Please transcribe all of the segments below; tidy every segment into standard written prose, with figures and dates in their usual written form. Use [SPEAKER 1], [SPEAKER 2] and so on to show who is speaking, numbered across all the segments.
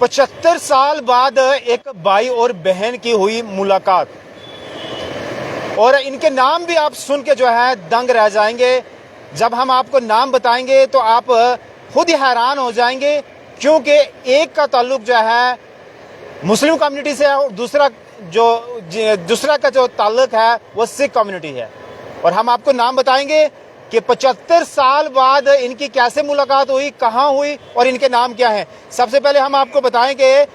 [SPEAKER 1] 75 साल बाद एक भाई और बहन की हुई मुलाकात, और इनके नाम भी आप सुन के जो है दंग रह जाएंगे। जब हम आपको नाम बताएंगे तो आप खुद ही हैरान हो जाएंगे, क्योंकि एक का ताल्लुक जो है मुस्लिम कम्युनिटी से है और दूसरा का जो ताल्लुक है वो सिख कम्युनिटी है। और हम आपको नाम बताएंगे कि 75 साल बाद इनकी कैसे मुलाकात हुई, कहाँ हुई और इनके नाम क्या हैं। सबसे पहले हम आपको बताएंगे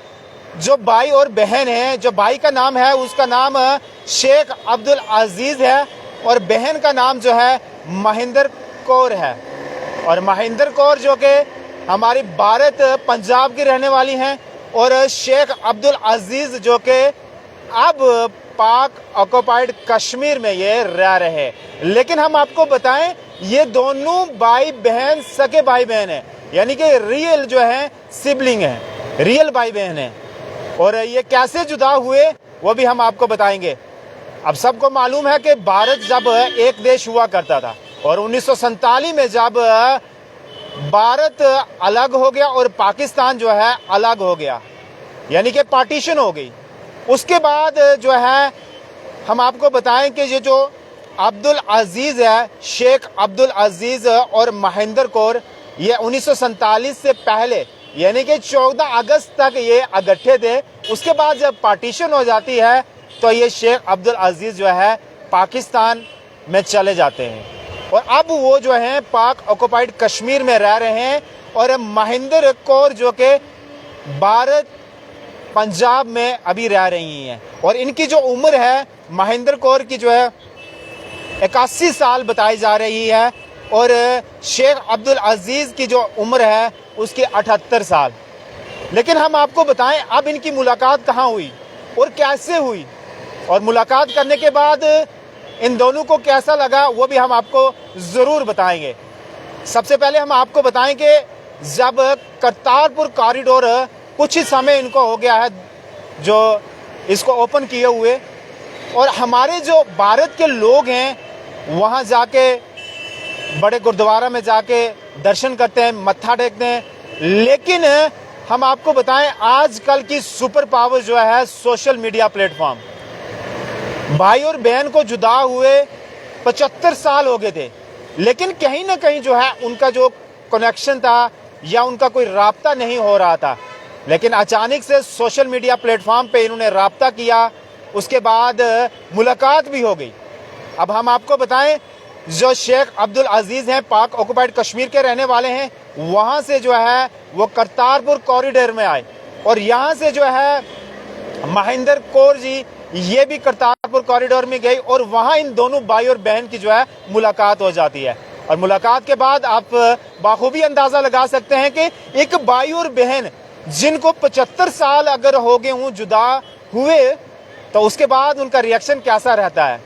[SPEAKER 1] जो भाई और बहन हैं, जो भाई का नाम है उसका नाम शेख अब्दुल अजीज है और बहन का नाम जो है महेंद्र कौर है। और महेंद्र कौर जो कि हमारी भारत पंजाब की रहने वाली हैं, और शेख अब्दुल अजीज जो कि अब पाक ऑक्युपाइड कश्मीर में ये रह रहे हैं। लेकिन हम आपको बताएं ये दोनों भाई बहन सके भाई बहन हैं, यानी कि रियल जो है सिबलिंग हैं, रियल भाई बहन हैं। और ये कैसे जुदा हुए वो भी हम आपको बताएंगे। अब सबको मालूम है कि भारत जब एक देश हुआ करता था और 1947 में जब भारत अलग हो गया और पाकिस्तान जो है अलग हो गया, यानी कि पार्टीशन हो गई, उसके बाद जो है हम आपको बताएं कि ये जो अब्दुल अजीज है, शेख अब्दुल अजीज और महेंद्र कौर, ये 1947 से पहले यानी कि 14 अगस्त तक ये इकट्ठे थे। उसके बाद जब पार्टीशन हो जाती है तो ये शेख अब्दुल अजीज जो है पाकिस्तान में चले जाते हैं और अब वो जो है पाक ऑक्युपाइड कश्मीर में रह रहे हैं। और महेंद्र कौर जो कि भारत पंजाब में अभी रह रही हैं, और इनकी जो उम्र है महेंद्र कौर की जो है 81 साल बताई जा रही है, और शेख अब्दुल अजीज की जो उम्र है उसकी 78 साल। लेकिन हम आपको बताएं अब इनकी मुलाकात कहाँ हुई और कैसे हुई, और मुलाकात करने के बाद इन दोनों को कैसा लगा वो भी हम आपको ज़रूर बताएंगे। सबसे पहले हम आपको बताएं कि जब करतारपुर कॉरिडोर कुछ ही समय इनको हो गया है जो इसको ओपन किए हुए, और हमारे जो भारत के लोग हैं वहाँ जाके बड़े गुरुद्वारा में जाके दर्शन करते हैं, मत्था टेकते हैं। लेकिन हम आपको बताएं आजकल की सुपर पावर जो है सोशल मीडिया प्लेटफॉर्म, भाई और बहन को जुदा हुए 75 साल हो गए थे, लेकिन कहीं ना कहीं जो है उनका जो कनेक्शन था या उनका कोई राब्ता नहीं हो रहा था। लेकिन अचानक से सोशल मीडिया प्लेटफॉर्म पे इन्होंने राब्ता किया, उसके बाद मुलाकात भी हो गई। अब हम आपको बताएं जो शेख अब्दुल अजीज हैं पाक ऑक्युपाइड कश्मीर के रहने वाले हैं, वहाँ से जो है वो करतारपुर कॉरिडोर में आए, और यहाँ से जो है महेंद्र कौर जी ये भी करतारपुर कॉरिडोर में गई, और वहाँ इन दोनों भाई और बहन की जो है मुलाकात हो जाती है। और मुलाकात के बाद आप बाखूबी अंदाजा लगा सकते हैं कि एक भाई और बहन जिनको 75 साल अगर हो गए हों जुदा हुए, तो उसके बाद उनका रिएक्शन कैसा रहता है।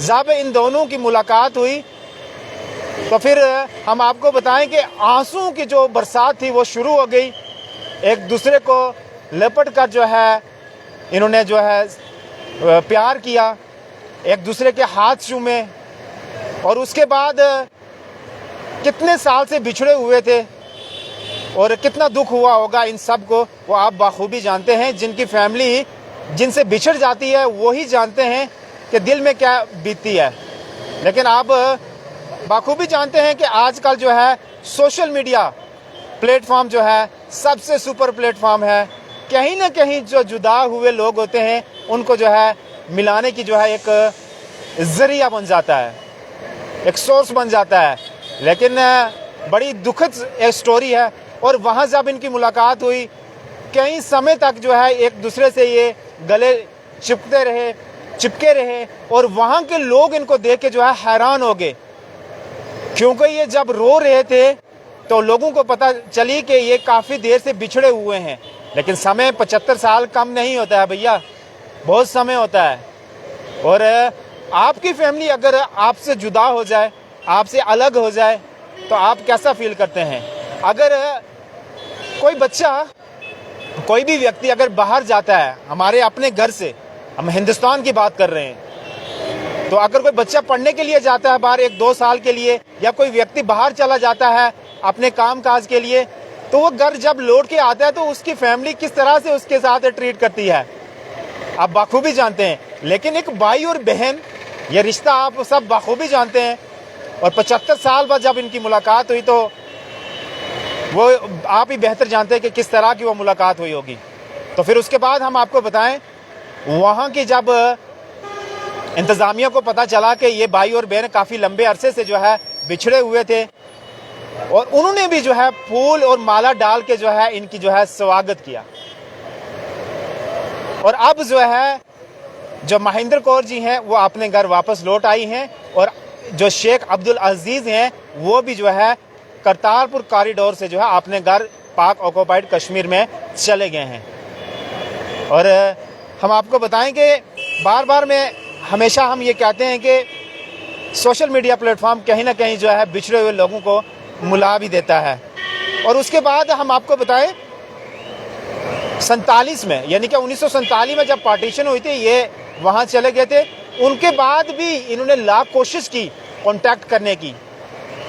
[SPEAKER 1] जब इन दोनों की मुलाकात हुई तो फिर हम आपको बताएं कि आंसू की जो बरसात थी वो शुरू हो गई। एक दूसरे को लपट कर जो है इन्होंने जो है प्यार किया, एक दूसरे के हाथ चूमे, और उसके बाद कितने साल से बिछड़े हुए थे और कितना दुख हुआ होगा इन सब को, वो आप बाखूबी जानते हैं। जिनकी फैमिली जिनसे बिछड़ जाती है वही जानते हैं कि दिल में क्या बीतती है। लेकिन आप बाखूबी जानते हैं कि आजकल जो है सोशल मीडिया प्लेटफॉर्म जो है सबसे सुपर प्लेटफॉर्म है। कहीं ना कहीं जो जुदा हुए लोग होते हैं उनको जो है मिलाने की जो है एक ज़रिया बन जाता है, एक सोर्स बन जाता है। लेकिन बड़ी दुखद एक स्टोरी है। और वहाँ जब इनकी मुलाकात हुई कई समय तक जो है एक दूसरे से ये गले चिपके रहे, और वहाँ के लोग इनको देख के जो है हैरान हो गए, क्योंकि ये जब रो रहे थे तो लोगों को पता चली कि ये काफ़ी देर से बिछड़े हुए हैं। लेकिन समय 75 साल कम नहीं होता है भैया, बहुत समय होता है। और आपकी फैमिली अगर आपसे जुदा हो जाए, आपसे अलग हो जाए, तो आप कैसा फील करते हैं। अगर कोई बच्चा, कोई भी व्यक्ति अगर बाहर जाता है हमारे अपने घर से, हम हिंदुस्तान की बात कर रहे हैं, तो अगर कोई बच्चा पढ़ने के लिए जाता है बाहर 1-2 साल के लिए, या कोई व्यक्ति बाहर चला जाता है अपने काम काज के लिए, तो वो घर जब लौट के आता है तो उसकी फैमिली किस तरह से उसके साथ ट्रीट करती है आप बाखूबी जानते हैं। लेकिन एक भाई और बहन, ये रिश्ता आप सब बाखूबी जानते हैं। और 75 साल बाद जब इनकी मुलाकात हुई तो वो आप ही बेहतर जानते हैं कि किस तरह की वो मुलाकात हुई होगी। तो फिर उसके बाद हम आपको बताएं, वहाँ की जब इंतज़ामिया को पता चला कि ये भाई और बहन काफ़ी लंबे अरसे से जो है बिछड़े हुए थे, और उन्होंने भी जो है फूल और माला डाल के जो है इनकी जो है स्वागत किया। और अब जो है जो महेंद्र कौर जी हैं वो अपने घर वापस लौट आई हैं, और जो शेख अब्दुल अजीज हैं वो भी जो है करतारपुर कॉरिडोर से जो है अपने घर पाक ऑक्युपाइड कश्मीर में चले गए हैं। और हम आपको बताएं कि बार बार में हमेशा हम ये कहते हैं कि सोशल मीडिया प्लेटफॉर्म कहीं ना कहीं जो है बिछड़े हुए लोगों को मुला भी देता है। और उसके बाद हम आपको बताएं 47 में, यानी कि 1947 में जब पार्टीशन हुई थी, ये वहाँ चले गए थे। उनके बाद भी इन्होंने लाख कोशिश की कांटेक्ट करने की,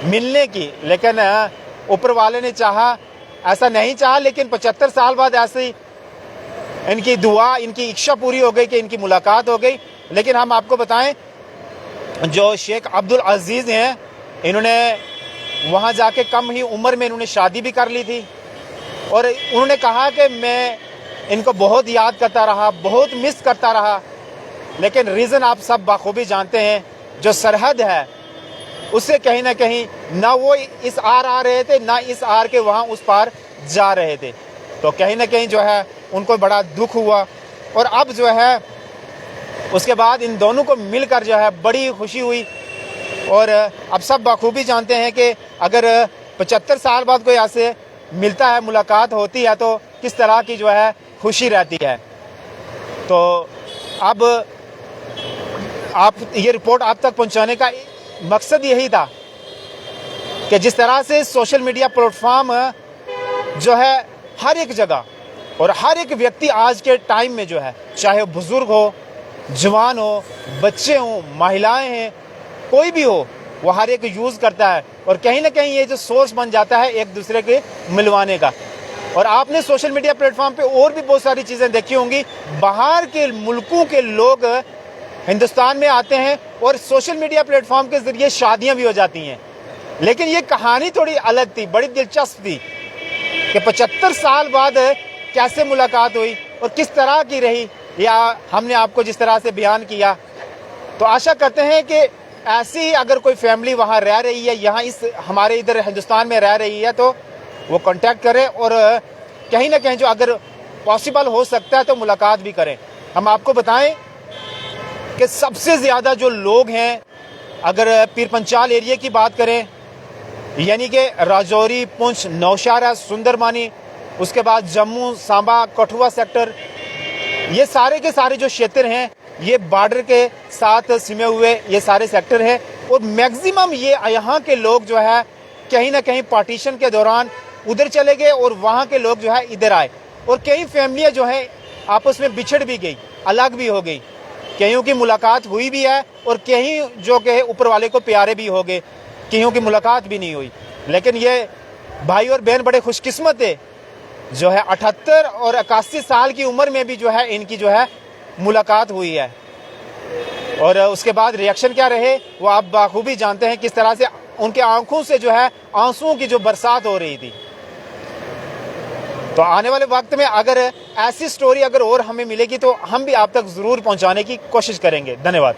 [SPEAKER 1] मिलने की, लेकिन ऊपर वाले ने चाहा, ऐसा नहीं चाहा। लेकिन 75 साल बाद ऐसी इनकी दुआ, इनकी इच्छा पूरी हो गई कि इनकी मुलाकात हो गई। लेकिन हम आपको बताएं, जो शेख अब्दुल अजीज हैं, इन्होंने वहाँ जाके कम ही उम्र में इन्होंने शादी भी कर ली थी। और उन्होंने कहा कि मैं इनको बहुत याद करता रहा, बहुत मिस करता रहा। लेकिन रीज़न आप सब बाखूबी जानते हैं, जो सरहद है उससे कहीं ना कहीं ना वो इस आर आ रहे थे, ना इस आर के वहाँ उस पार जा रहे थे। तो कहीं ना कहीं जो है उनको बड़ा दुख हुआ। और अब जो है उसके बाद इन दोनों को मिलकर जो है बड़ी खुशी हुई। और अब सब बाखूबी जानते हैं कि अगर 75 साल बाद कोई ऐसे मिलता है, मुलाकात होती है, तो किस तरह की जो है खुशी रहती है। तो अब आप ये रिपोर्ट आप तक पहुंचाने का मकसद यही था कि जिस तरह से सोशल मीडिया प्लेटफॉर्म जो है हर एक जगह और हर एक व्यक्ति आज के टाइम में जो है, चाहे बुजुर्ग हो, जवान हो, बच्चे हों, महिलाएं हैं, कोई भी हो, वो हर एक यूज़ करता है। और कहीं ना कहीं ये जो सोर्स बन जाता है एक दूसरे के मिलवाने का। और आपने सोशल मीडिया प्लेटफॉर्म पे और भी बहुत सारी चीज़ें देखी होंगी। बाहर के मुल्कों के लोग हिंदुस्तान में आते हैं और सोशल मीडिया प्लेटफॉर्म के ज़रिए शादियां भी हो जाती हैं। लेकिन ये कहानी थोड़ी अलग थी, बड़ी दिलचस्प थी कि 75 साल बाद कैसे मुलाकात हुई और किस तरह की रही, या हमने आपको जिस तरह से बयान किया। तो आशा करते हैं कि ऐसी ही अगर कोई फैमिली वहाँ रह रही है, यहाँ इस हमारे इधर हिंदुस्तान में रह रही है, तो वो कांटेक्ट करें और कहीं ना कहीं जो अगर पॉसिबल हो सकता है तो मुलाकात भी करें। हम आपको बताएं कि सबसे ज़्यादा जो लोग हैं, अगर पीर पंचाल एरिया की बात करें, यानी कि राजौरी, पुंछ, नौशहरा, सुंदरमानी, उसके बाद जम्मू, सांबा, कठुआ सेक्टर, ये सारे के सारे जो क्षेत्र हैं ये बॉर्डर के साथ सिमे हुए ये सारे सेक्टर हैं। और मैक्सिमम ये यहाँ के लोग जो है कहीं ना कहीं पार्टीशन के दौरान उधर चले गए और वहाँ के लोग जो है इधर आए। और कई फैमिलियाँ जो हैं आपस में बिछड़ भी गई, अलग भी हो गई, कईयों की मुलाकात हुई भी है और कहीं जो कि ऊपर वाले को प्यारे भी हो गए, कईयों की मुलाकात भी नहीं हुई। लेकिन ये भाई और बहन बड़े खुशकिस्मत है जो है 78 और 81 साल की उम्र में भी जो है इनकी जो है मुलाकात हुई है। और उसके बाद रिएक्शन क्या रहे वो आप बाखूबी जानते हैं, किस तरह से उनके आंखों से जो है आंसुओं की जो बरसात हो रही थी। तो आने वाले वक्त में अगर ऐसी स्टोरी अगर और हमें मिलेगी तो हम भी आप तक जरूर पहुंचाने की कोशिश करेंगे। धन्यवाद।